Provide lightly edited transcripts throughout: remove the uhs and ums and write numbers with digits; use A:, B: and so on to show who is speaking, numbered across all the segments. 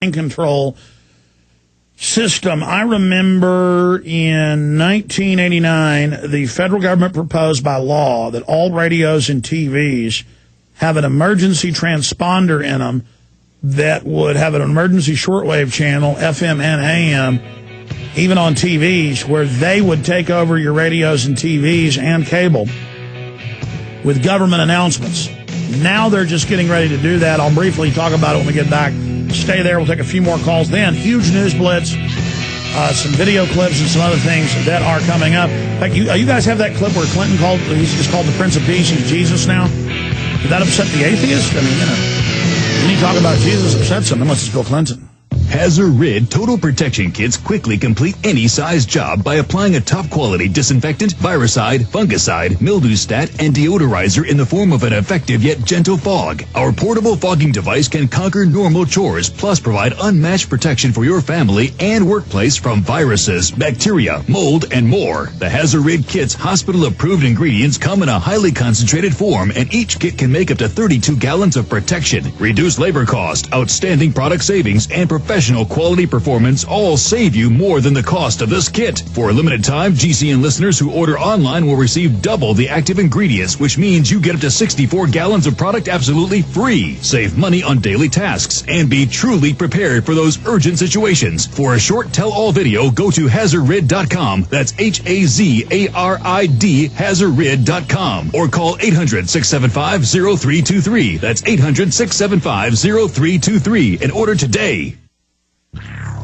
A: control system. I remember in 1989, the federal government proposed by law that all radios and TVs have an emergency transponder in them that would have an emergency shortwave channel, FM and AM, even on TVs, where they would take over your radios and TVs and cable with government announcements. Now they're just getting ready to do that. I'll briefly talk about it when we get back. Stay there. We'll take a few more calls then. Huge news blitz, some video clips and some other things that are coming up. In fact, you guys have that clip where Clinton he's just called the Prince of Peace. He's Jesus now. Did that upset the atheist? I mean, when you talk about Jesus, upsets him, unless it's Bill Clinton.
B: Hazard Total Protection Kits quickly complete any size job by applying a top-quality disinfectant, viricide, fungicide, mildew stat, and deodorizer in the form of an effective yet gentle fog. Our portable fogging device can conquer normal chores, plus provide unmatched protection for your family and workplace from viruses, bacteria, mold, and more. The Hazard Kit's hospital-approved ingredients come in a highly concentrated form, and each kit can make up to 32 gallons of protection. Reduced labor cost, outstanding product savings, and professional quality performance all save you more than the cost of this kit. For a limited time, GCN listeners who order online will receive double the active ingredients, which means you get up to 64 gallons of product absolutely free. Save money on daily tasks and be truly prepared for those urgent situations. For a short tell-all video, go to hazardrid.com. That's HAZARID, hazardrid.com, or call 800-675-0323. That's 800-675-0323 and order today.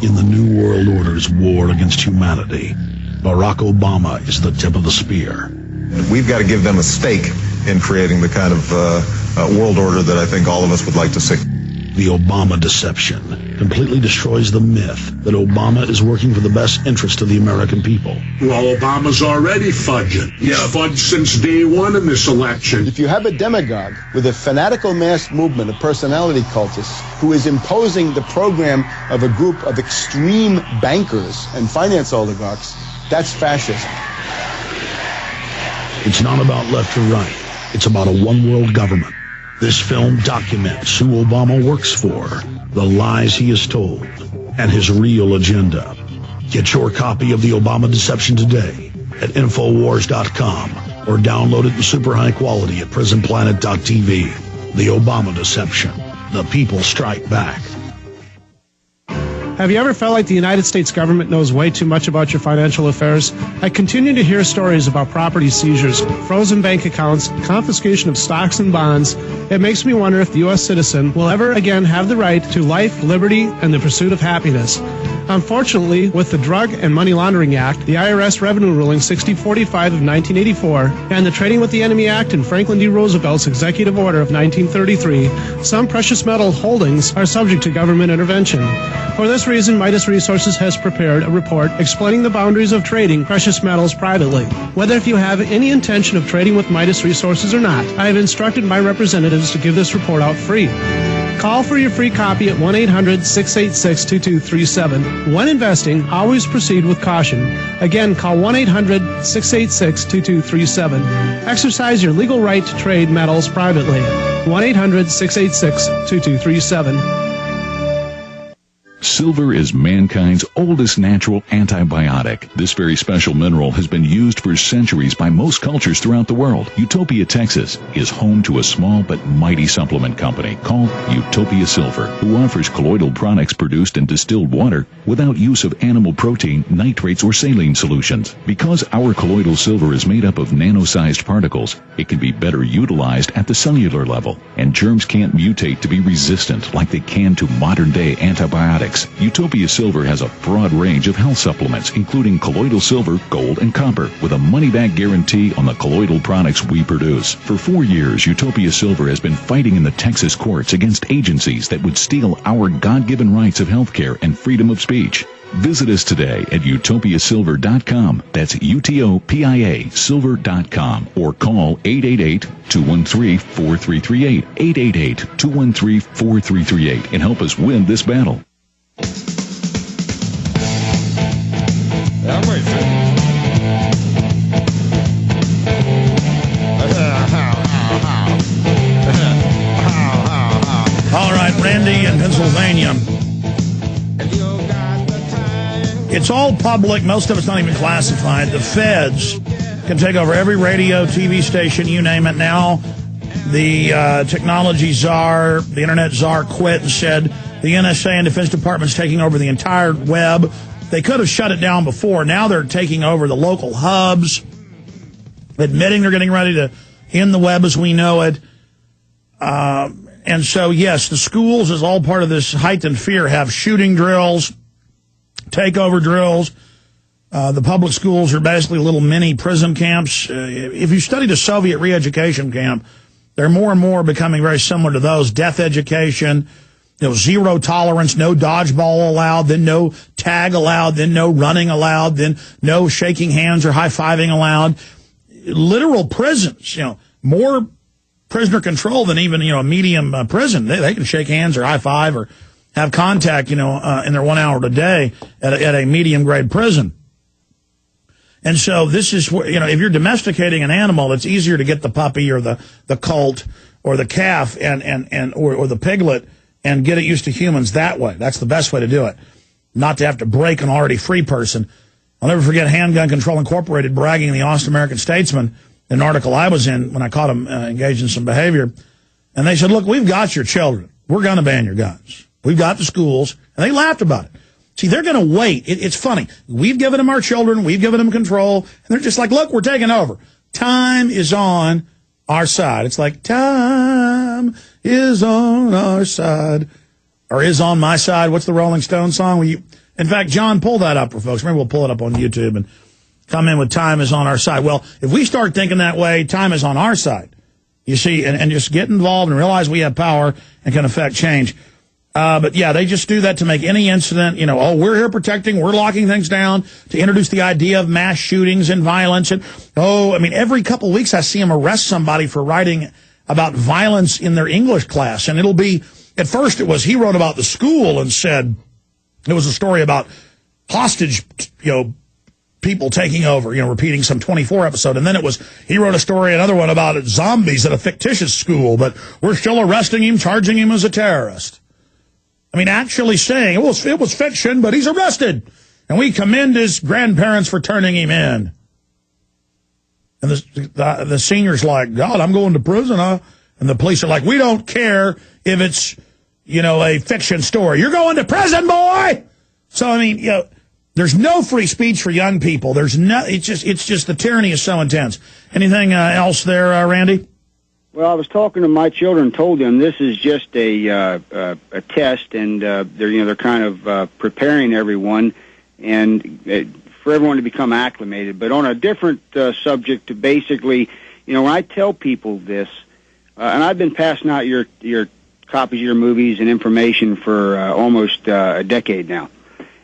C: In the New World Order's war against humanity, Barack Obama is the tip of the spear.
D: We've got to give them a stake in creating the kind of world order that I think all of us would like to see.
C: The Obama deception completely destroys the myth that Obama is working for the best interest of the American people.
E: Well, Obama's already fudging. He's fudged since day one in this election.
F: If you have a demagogue with a fanatical mass movement of personality cultists who is imposing the program of a group of extreme bankers and finance oligarchs, that's fascism.
C: It's not about left or right. It's about a one-world government. This film documents who Obama works for, the lies he has told, and his real agenda. Get your copy of The Obama Deception today at Infowars.com or download it in super high quality at PrisonPlanet.tv. The Obama Deception. The people strike back.
G: Have you ever felt like the United States government knows way too much about your financial affairs? I continue to hear stories about property seizures, frozen bank accounts, confiscation of stocks and bonds. It makes me wonder if the U.S. citizen will ever again have the right to life, liberty, and the pursuit of happiness. Unfortunately, with the Drug and Money Laundering Act, the IRS Revenue Ruling 6045 of 1984, and the Trading with the Enemy Act and Franklin D. Roosevelt's Executive Order of 1933, some precious metal holdings are subject to government intervention. For this reason, Midas Resources has prepared a report explaining the boundaries of trading precious metals privately. Whether if you have any intention of trading with Midas Resources or not, I have instructed my representatives to give this report out free. Call for your free copy at 1-800-686-2237. When investing, always proceed with caution. Again, call 1-800-686-2237. Exercise your legal right to trade metals privately. 1-800-686-2237.
H: Silver is mankind's oldest natural antibiotic. This very special mineral has been used for centuries by most cultures throughout the world. Utopia, Texas is home to a small but mighty supplement company called Utopia Silver, who offers colloidal products produced in distilled water without use of animal protein, nitrates, or saline solutions. Because our colloidal silver is made up of nano-sized particles, it can be better utilized at the cellular level, and germs can't mutate to be resistant like they can to modern-day antibiotics. Utopia Silver has a broad range of health supplements, including colloidal silver, gold, and copper, with a money-back guarantee on the colloidal products we produce. For 4 years, Utopia Silver has been fighting in the Texas courts against agencies that would steal our God-given rights of health care and freedom of speech. Visit us today at utopiasilver.com. That's UTOPIA silver.com, or call 888-213-4338, 888-213-4338, and help us win this battle.
A: All right, Randy in Pennsylvania. It's all public. Most of it's not even classified. The feds can take over every radio, TV station, you name it. Now, the technology czar, the internet czar quit and said the NSA and Defense Department's taking over the entire web. They could have shut it down before. Now they're taking over the local hubs, admitting they're getting ready to end the web as we know it. And so, yes, the schools, as all part of this heightened fear, have shooting drills, takeover drills. The public schools are basically little mini prison camps. If you studied a Soviet re-education camp, they're more and more becoming very similar to those. Death education, zero tolerance, no dodgeball allowed, then no tag allowed, then no running allowed, then no shaking hands or high-fiving allowed. Literal prisons, more prisoner control than even, a medium prison. They can shake hands or high-five or have contact, in their 1 hour a day at a medium-grade prison. And so this is where, if you're domesticating an animal, it's easier to get the puppy or the colt or the calf or the piglet and get it used to humans that way. That's the best way to do it, not to have to break an already free person. I'll never forget Handgun Control Incorporated bragging in the Austin American Statesman, an article I was in when I caught them engaged in some behavior. And they said, look, we've got your children. We're going to ban your guns. We've got the schools. And they laughed about it. See, they're going to wait. It's funny. We've given them our children. We've given them control. And they're just like, look, we're taking over. Time is on our side. It's like, time is on our side. Or is on my side. What's the Rolling Stones song? In fact, John, pull that up for folks. Maybe we'll pull it up on YouTube and come in with time is on our side. Well, if we start thinking that way, time is on our side. You see, and just get involved and realize we have power and can affect change. But yeah, they just do that to make any incident, we're here protecting, we're locking things down, to introduce the idea of mass shootings and violence. And, every couple of weeks I see them arrest somebody for writing about violence in their English class. And it'll be, at first it was, he wrote about the school and said it was a story about hostage, people taking over, repeating some 24 episode. And then it was, he wrote a story, another one about zombies at a fictitious school, but we're still arresting him, charging him as a terrorist. Actually saying it was fiction, but he's arrested. And we commend his grandparents for turning him in. And the senior's like, God, I'm going to prison, huh? And the police are like, we don't care if it's, a fiction story. You're going to prison, boy! So, there's no free speech for young people. There's no, it's just the tyranny is so intense. Anything else there, Randy?
I: Well, I was talking to my children, told them this is just a test, and they're kind of preparing everyone and for everyone to become acclimated. But on a different subject, to basically, when I tell people this, and I've been passing out your copies of your movies and information for almost a decade now,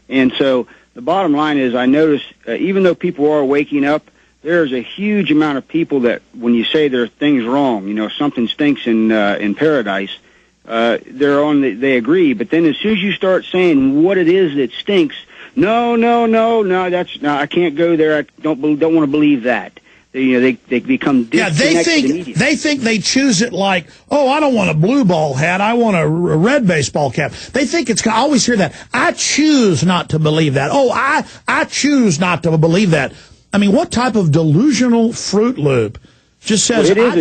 I: and so the bottom line is, I notice even though people are waking up, there's a huge amount of people that, when you say there are things wrong, something stinks in paradise, they agree. But then as soon as you start saying what it is that stinks, no, I can't go there. I don't want to believe that. They become disconnected immediately. They think they choose it like, I don't want a blue ball hat. I want a red baseball cap. They think I always hear that. I choose not to believe that. I choose not to believe that. What type of delusional Fruit Loop just says, I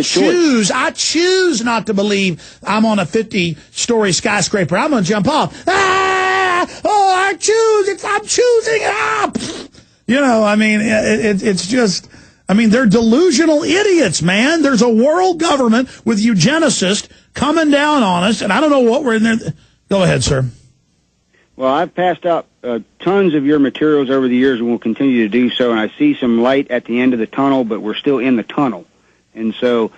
I: choose not to believe I'm on a 50-story skyscraper. I'm going to jump off. I choose. I'm choosing. It's just, they're delusional idiots, man. There's a world government with eugenicists coming down on us, and I don't know what we're in there. Go ahead, sir. Well, I've passed out tons of your materials over the years and will continue to do so, and I see some light at the end of the tunnel, but we're still in the tunnel. And so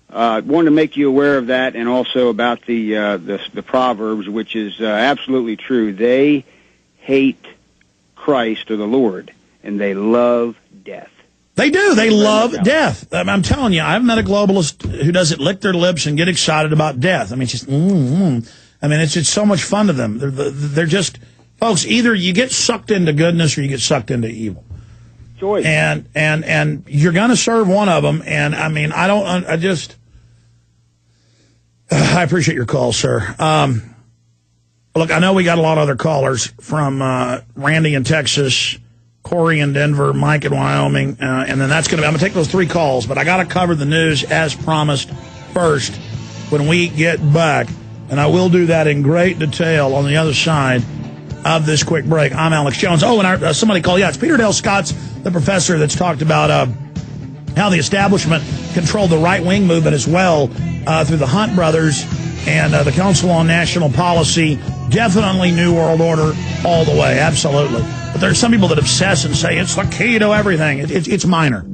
I: I wanted to make you aware of that, and also about the Proverbs, which is absolutely true. They hate Christ or the Lord, and they love death.
A: They do. They love death. I'm telling you, I've met a globalist who doesn't lick their lips and get excited about death. It's just, it's just so much fun to them. They're just, folks, either you get sucked into goodness or you get sucked into evil.
I: Choice.
A: And you're going to serve one of them. And, I appreciate your call, sir. Look, I know we got a lot of other callers from Randy in Texas, Corey in Denver, Mike in Wyoming, and then I'm going to take those 3 calls, but I got to cover the news as promised first when we get back, and I will do that in great detail on the other side of this quick break. I'm Alex Jones. Oh, and somebody called. Yeah, it's Peter Dale Scott's the professor that's talked about how the establishment controlled the right-wing movement as well through the Hunt brothers and the Council on National Policy. Definitely New World Order all the way, absolutely. But there's some people that obsess and say it's the key to everything. It's minor.